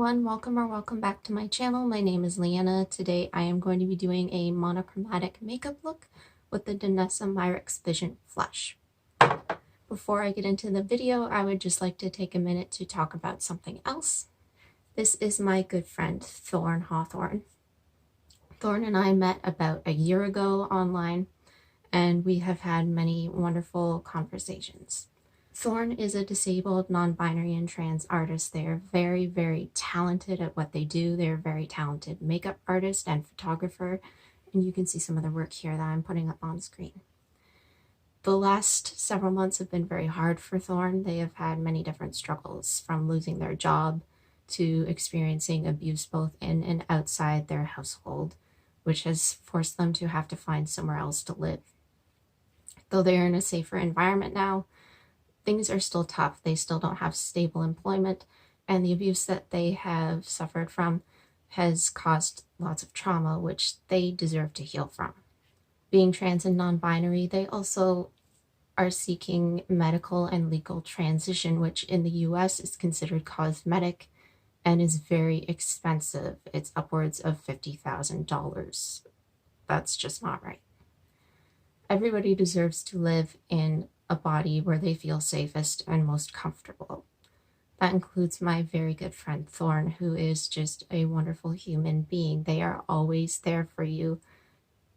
everyone, welcome back to my channel. My name is Liana. Today I am going to be doing a monochromatic makeup look with the Danessa Myricks Vision Flush. Before I get into the video, I would just like to take a minute to talk about something else. This is my good friend Thorn Hawthorne. Thorn and I met about a year ago online, and we have had many wonderful conversations. Thorn is a disabled, non-binary, and trans artist. They are very, very talented at what they do. They're a very talented makeup artist and photographer, and you can see some of the work here that I'm putting up on screen. The last several months have been very hard for Thorn. They have had many different struggles, from losing their job to experiencing abuse both in and outside their household, which has forced them to have to find somewhere else to live. Though they're in a safer environment now, things are still tough. They still don't have stable employment, and the abuse that they have suffered from has caused lots of trauma, which they deserve to heal from. Being trans and non-binary, they also are seeking medical and legal transition, which in the US is considered cosmetic and is very expensive. It's upwards of $50,000. That's just not right. Everybody deserves to live in a body where they feel safest and most comfortable. That includes my very good friend Thorn, who is just a wonderful human being. They are always there for you,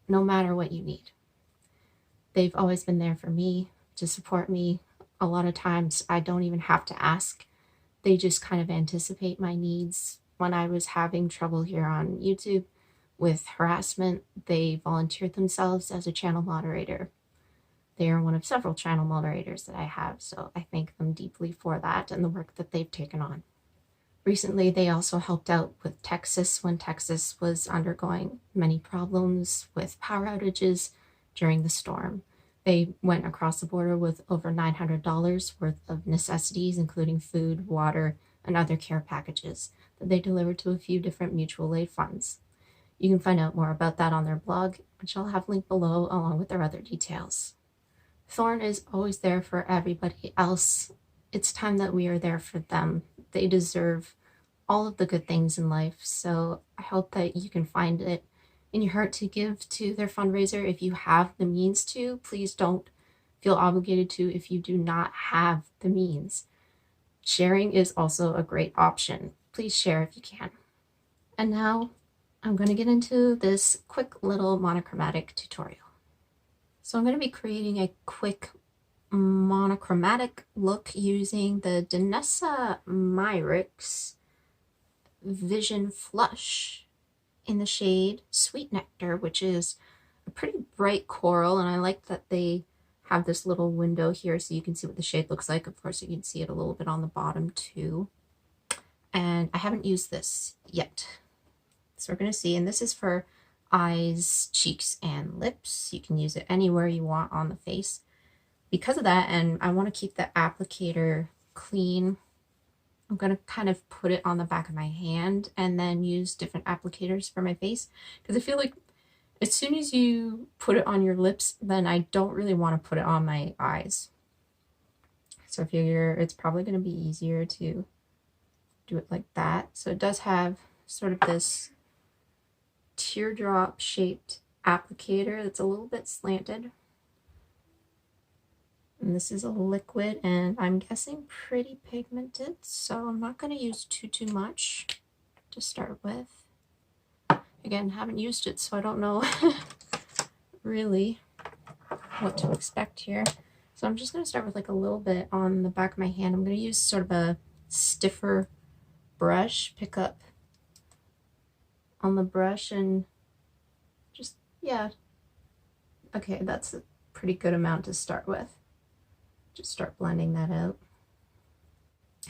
no matter what you need. They've always been there for me, to support me. A lot of times I don't even have to ask. They just kind of anticipate my needs. When I was having trouble here on YouTube with harassment, they volunteered themselves as a channel moderator. They are one of several channel moderators that I have, so I thank them deeply for that and the work that they've taken on. Recently, they also helped out with Texas when Texas was undergoing many problems with power outages during the storm. They went across the border with over $900 worth of necessities, including food, water, and other care packages that they delivered to a few different mutual aid funds. You can find out more about that on their blog, which I'll have linked below along with their other details. Thorn is always there for everybody else. It's time that we are there for them. They deserve all of the good things in life, so I hope that you can find it in your heart to give to their fundraiser. If you have the means to, please don't feel obligated to if you do not have the means. Sharing is also a great option. Please share if you can. And now I'm going to get into this quick little monochromatic tutorial. So I'm going to be creating a quick monochromatic look using the Danessa Myricks Vision Flush in the shade Sweet Nectar, which is a pretty bright coral, and I like that they have this little window here so you can see what the shade looks like. Of course, you can see it a little bit on the bottom too. And I haven't used this yet. So we're going to see, and this is for eyes, cheeks, and lips. You can use it anywhere you want on the face. Because of that, and I want to keep the applicator clean, I'm going to kind of put it on the back of my hand and then use different applicators for my face, because I feel like as soon as you put it on your lips, then I don't really want to put it on my eyes. So I figure it's probably going to be easier to do it like that. So it does have sort of this teardrop shaped applicator that's a little bit slanted, and this is a liquid, and I'm guessing pretty pigmented, so I'm not going to use too much to start with. Again, haven't used it, so I don't know really what to expect here. So I'm just going to start with like a little bit on the back of my hand. I'm going to use sort of a stiffer brush, pick up on the brush, and just, yeah, okay, that's a pretty good amount to start with. Just start blending that out,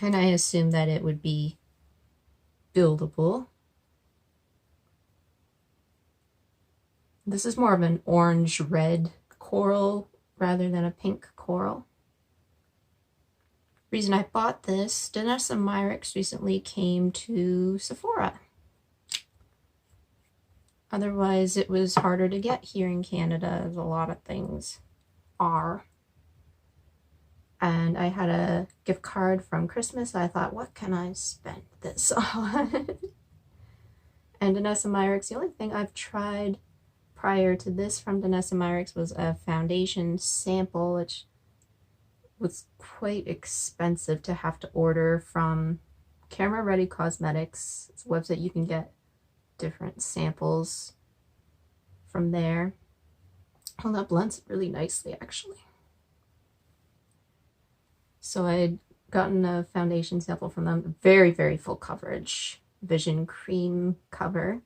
and I assume that it would be buildable. This is more of an orange red coral rather than a pink coral. Reason I bought this, Danessa Myricks recently came to Sephora. Otherwise, it was harder to get here in Canada, as a lot of things are. and I had a gift card from Christmas. So I thought, what can I spend this on? And Danessa Myricks, the only thing I've tried prior to this from Danessa Myricks was a foundation sample, which was quite expensive to have to order from Camera Ready Cosmetics. It's a website you can get different samples from there. Oh, that blends really nicely, actually. So I had gotten a foundation sample from them. Very, very full coverage. Vision cream cover.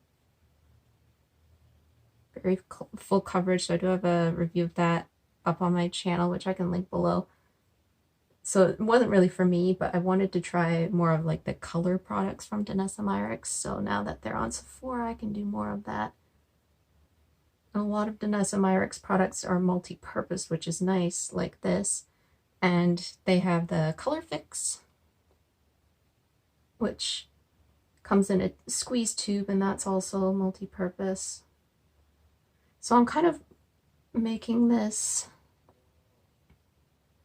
Very full coverage. So I do have a review of that up on my channel, which I can link below. So it wasn't really for me, but I wanted to try more of like the color products from Danessa Myricks. So now that they're on Sephora, I can do more of that. And a lot of Danessa Myricks products are multi-purpose, which is nice, like this. And they have the Color Fix, which comes in a squeeze tube, and that's also multi-purpose. So I'm kind of making this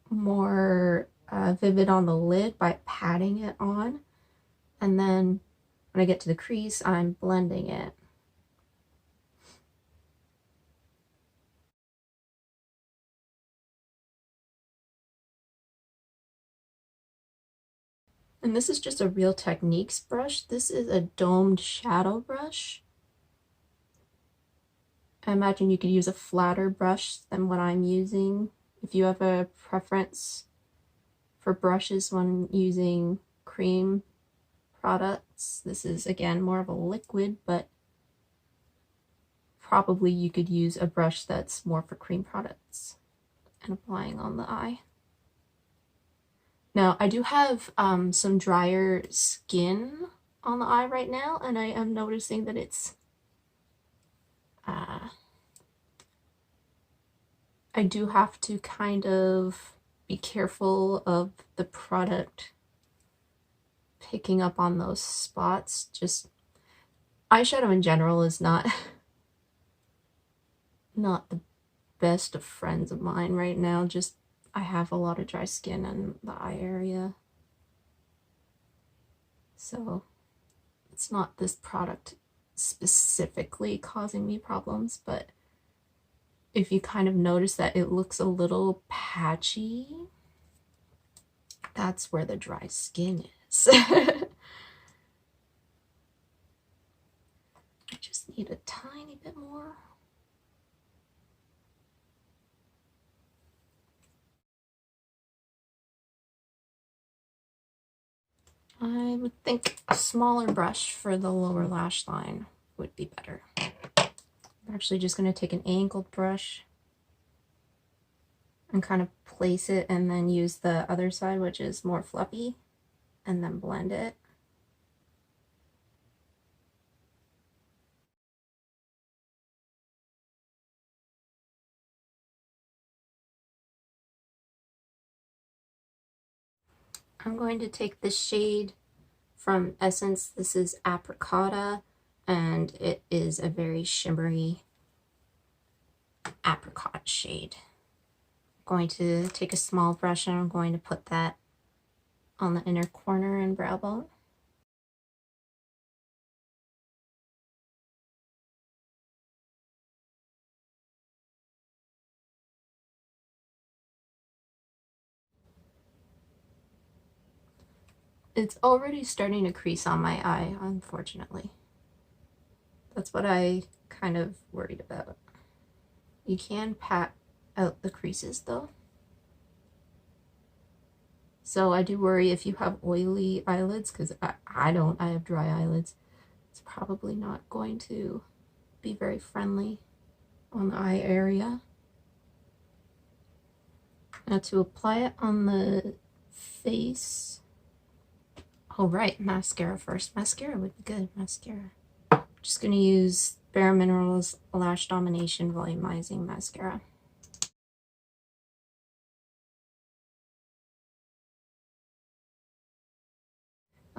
more vivid on the lid by patting it on, and then when I get to the crease, I'm blending it. And this is just a Real Techniques brush. This is a domed shadow brush. I imagine you could use a flatter brush than what I'm using. If you have a preference for brushes when using cream products, this is again more of a liquid, but probably you could use a brush that's more for cream products and applying on the eye. Now, I do have some drier skin on the eye right now, and I am noticing that it's I do have to kind of be careful of the product picking up on those spots. Just eyeshadow in general is not the best of friends of mine right now. Just I have a lot of dry skin in the eye area, so it's not this product specifically causing me problems, but if you kind of notice that it looks a little patchy, that's where the dry skin is. I just need a tiny bit more. I would think a smaller brush for the lower lash line would be better. I'm actually just going to take an angled brush and kind of place it, and then use the other side, which is more fluffy, and then blend it. I'm going to take the shade from Essence. This is Apricotta, and it is a very shimmery apricot shade. I'm going to take a small brush and I'm going to put that on the inner corner and brow bone. It's already starting to crease on my eye, unfortunately. That's what I kind of worried about. You can pat out the creases though. So I do worry if you have oily eyelids, because I don't, I have dry eyelids. It's probably not going to be very friendly on the eye area. Now to apply it on the face, oh right, mascara first. Mascara would be good, mascara. Just gonna use Bare Minerals Lash Domination Volumizing Mascara.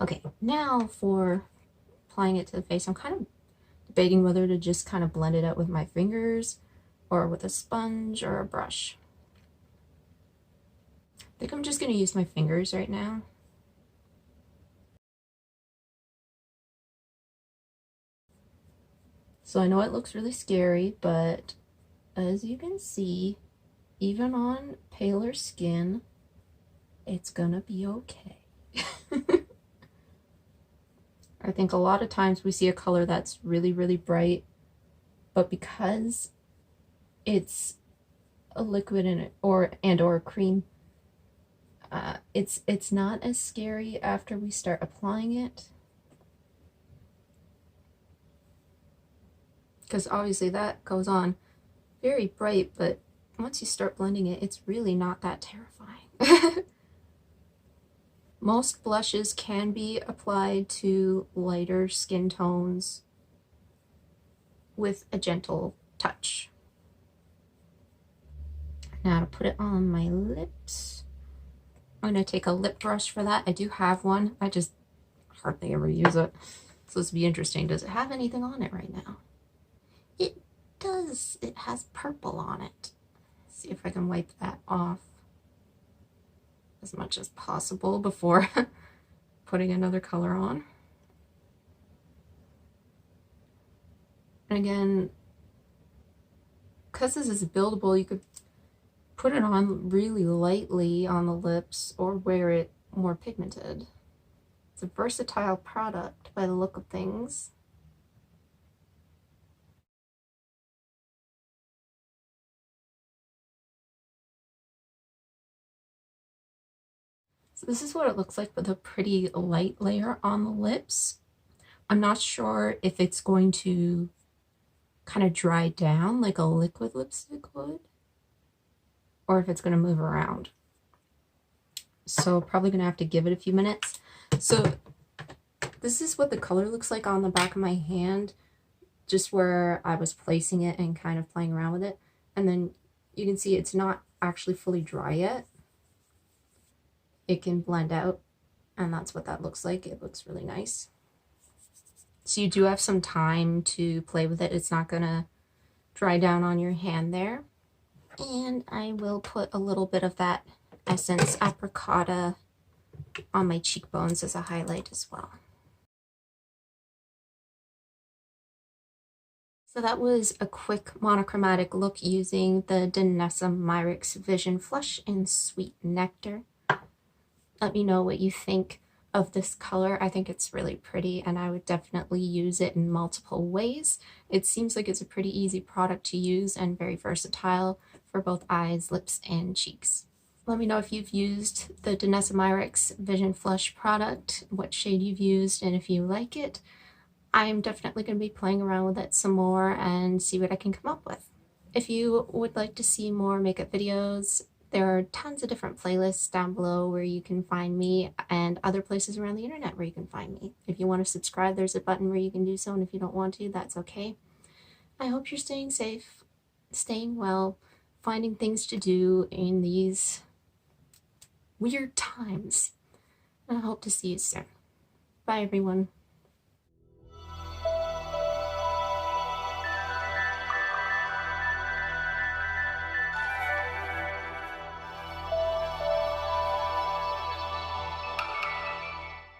Okay, now for applying it to the face, I'm kind of debating whether to just kind of blend it out with my fingers or with a sponge or a brush. I think I'm just going to use my fingers right now. So I know it looks really scary, but as you can see, even on paler skin, it's gonna be okay. I think a lot of times we see a color that's really, really bright, but because it's a liquid in it or a cream, it's not as scary after we start applying it. Because obviously that goes on very bright, but once you start blending it, it's really not that terrifying. Most blushes can be applied to lighter skin tones with a gentle touch. Now to put it on my lips, I'm going to take a lip brush for that. I do have one. I just hardly ever use it. So this will be interesting. Does it have anything on it right now? It does. It has purple on it. Let's see if I can wipe that off as much as possible before putting another color on. And again, because this is buildable, you could put it on really lightly on the lips or wear it more pigmented. It's a versatile product by the look of things. So this is what it looks like with a pretty light layer on the lips. I'm not sure if it's going to kind of dry down like a liquid lipstick would, or if it's going to move around. So probably going to have to give it a few minutes. So this is what the color looks like on the back of my hand, just where I was placing it and kind of playing around with it. And then you can see it's not actually fully dry yet. It can blend out, and that's what that looks like. It looks really nice. So you do have some time to play with it. It's not gonna dry down on your hand there. And I will put a little bit of that Essence Apricotta on my cheekbones as a highlight as well. So that was a quick monochromatic look using the Danessa Myricks Vision Flush in Sweet Nectar. Let me know what you think of this color. I think it's really pretty, and I would definitely use it in multiple ways. It seems like it's a pretty easy product to use and very versatile for both eyes, lips, and cheeks. Let me know if you've used the Danessa Myricks Vision Flush product, what shade you've used, and if you like it. I'm definitely going to be playing around with it some more and see what I can come up with. If you would like to see more makeup videos, there are tons of different playlists down below where you can find me, and other places around the internet where you can find me. If you want to subscribe, there's a button where you can do so, and if you don't want to, that's okay. I hope you're staying safe, staying well, finding things to do in these weird times. And I hope to see you soon. Bye, everyone.